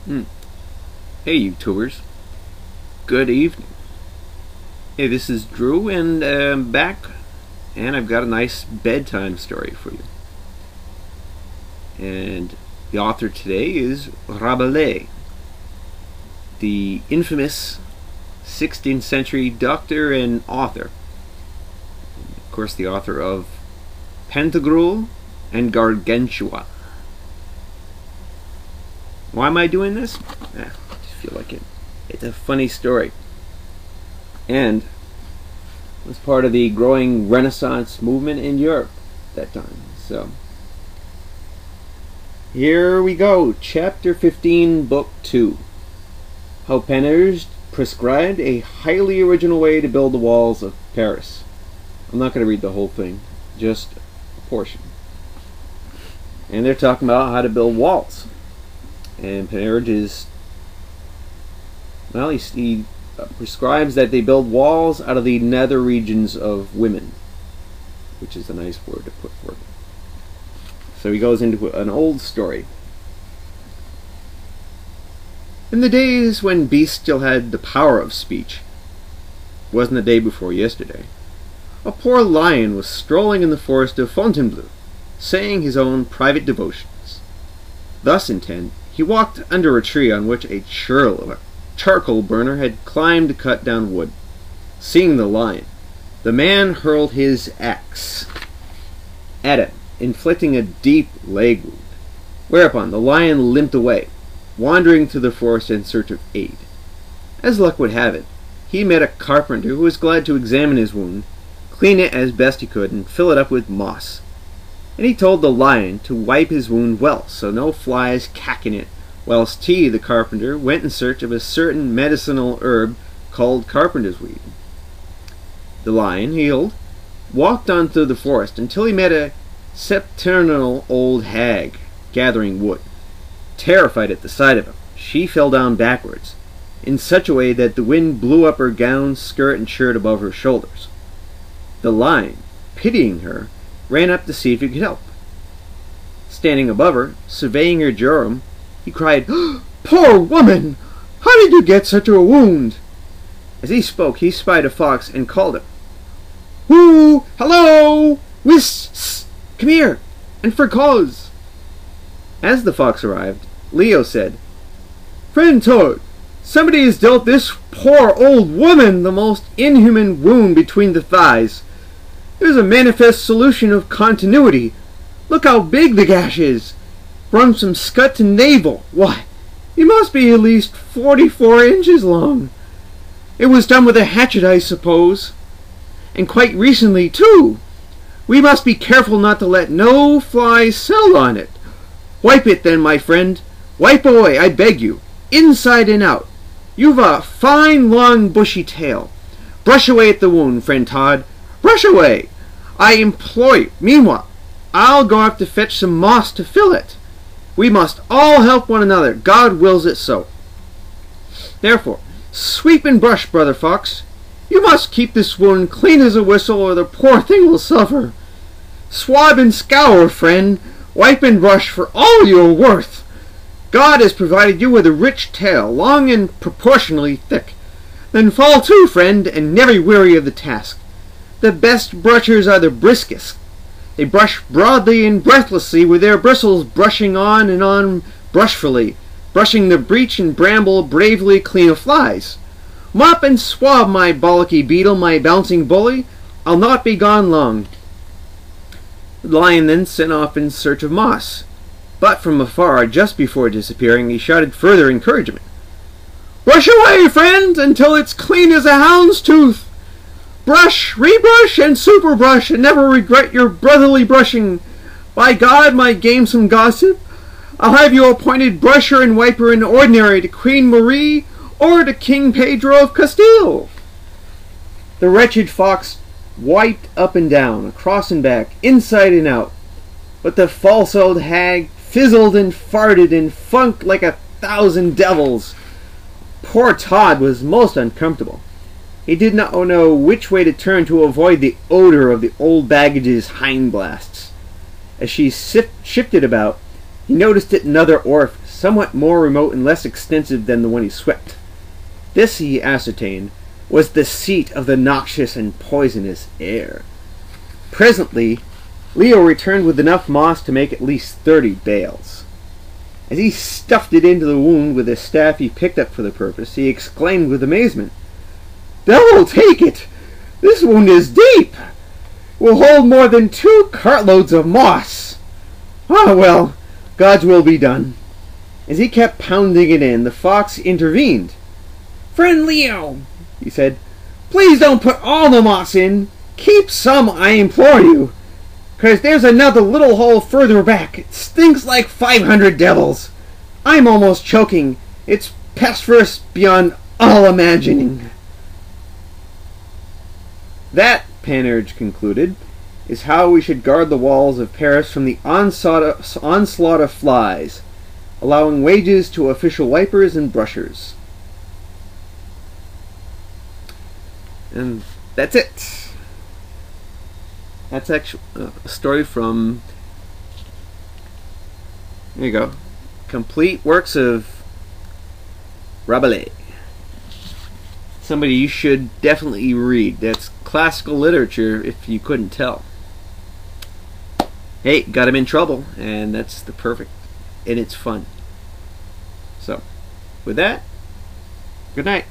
Hmm. Hey YouTubers, good evening. Hey, this is Drew, and I'm back, and I've got a nice bedtime story for you. And the author today is Rabelais, the infamous 16th century doctor and author. Of course, the author of Pantagruel and Gargantua. Why am I doing this? I just feel like it. It's a funny story. And it was part of the growing Renaissance movement in Europe at that time. So, here we go. Chapter 15, Book 2. How Pantagruel prescribed a highly original way to build the walls of Paris. I'm not going to read the whole thing, just a portion. And they're talking about how to build walls. And Pantagruel he prescribes that they build walls out of the nether regions of women, which is a nice word to put forward. So he goes into an old story. In the days when beasts still had the power of speech, wasn't the day before yesterday, a poor lion was strolling in the forest of Fontainebleau, saying his own private devotions. Thus intent, he walked under a tree on which a churl of a charcoal burner had climbed to cut down wood. Seeing the lion, the man hurled his axe at him, inflicting a deep leg wound, whereupon the lion limped away, wandering through the forest in search of aid. As luck would have it, he met a carpenter who was glad to examine his wound, clean it as best he could, and fill it up with moss. And he told the lion to wipe his wound well, so no flies cack in it, whilst he, the carpenter, went in search of a certain medicinal herb called carpenter's weed. The lion, healed, walked on through the forest until he met a septernal old hag gathering wood. Terrified at the sight of him, she fell down backwards, in such a way that the wind blew up her gown, skirt, and shirt above her shoulders. The lion, pitying her, ran up to see if he could help. Standing above her, surveying her jorum, he cried, "Poor woman! How did you get such a wound?" As he spoke, he spied a fox and called him. "Whoo! Hello! Whist! Come here! And for cause!" As the fox arrived, Leo said, "Friend Toad, somebody has dealt this poor old woman the most inhuman wound between the thighs. There's a manifest solution of continuity. Look how big the gash is. From some scut to navel. Why, it must be at least 44 inches long. It was done with a hatchet, I suppose. And quite recently, too. We must be careful not to let no flies settle on it. Wipe it then, my friend. Wipe away, I beg you, inside and out. You've a fine, long, bushy tail. Brush away at the wound, friend Todd. Brush away, I implore you. Meanwhile, I'll go up to fetch some moss to fill it. We must all help one another. God wills it so. Therefore, sweep and brush, brother fox. You must keep this wound clean as a whistle, or the poor thing will suffer. Swab and scour, friend. Wipe and brush for all you're worth. God has provided you with a rich tail, long and proportionally thick. Then fall to, friend, and never weary of the task. The best brushers are the briskest. They brush broadly and breathlessly, with their bristles brushing on and on brushfully, brushing the breech and bramble bravely clean of flies. Mop and swab, my bollocky beetle, my bouncing bully. I'll not be gone long." The lion then set off in search of moss, but from afar, just before disappearing, he shouted further encouragement. "Brush away, friend, until it's clean as a hound's tooth. Brush, rebrush, and super brush, and never regret your brotherly brushing. By God, my gamesome gossip, I'll have you appointed brusher and wiper in ordinary to Queen Marie or to King Pedro of Castile." The wretched fox wiped up and down, across and back, inside and out, but the false old hag fizzled and farted and funked like 1,000 devils. Poor Todd was most uncomfortable. He did not know which way to turn to avoid the odor of the old baggage's hindblasts. As she shifted about, he noticed it in another orifice, somewhat more remote and less extensive than the one he swept. This, he ascertained, was the seat of the noxious and poisonous air. Presently, Leo returned with enough moss to make at least 30 bales. As he stuffed it into the wound with a staff he picked up for the purpose, he exclaimed with amazement, "Devil take it! This wound is deep! Will hold more than 2 cartloads of moss! Ah, well, God's will be done." As he kept pounding it in, the fox intervened. "Friend Leo," he said, "please don't put all the moss in. Keep some, I implore you. 'Cause there's another little hole further back. It stinks like 500 devils. I'm almost choking. It's pestiferous beyond all imagining." That, Panurge concluded, is how we should guard the walls of Paris from the onslaught of flies, allowing wages to official wipers and brushers. And that's it. That's actually a story from, there you go, Complete Works of Rabelais. Somebody you should definitely read. That's classical literature, if you couldn't tell. Hey, got him in trouble, and that's the perfect, and it's fun. So, with that, good night.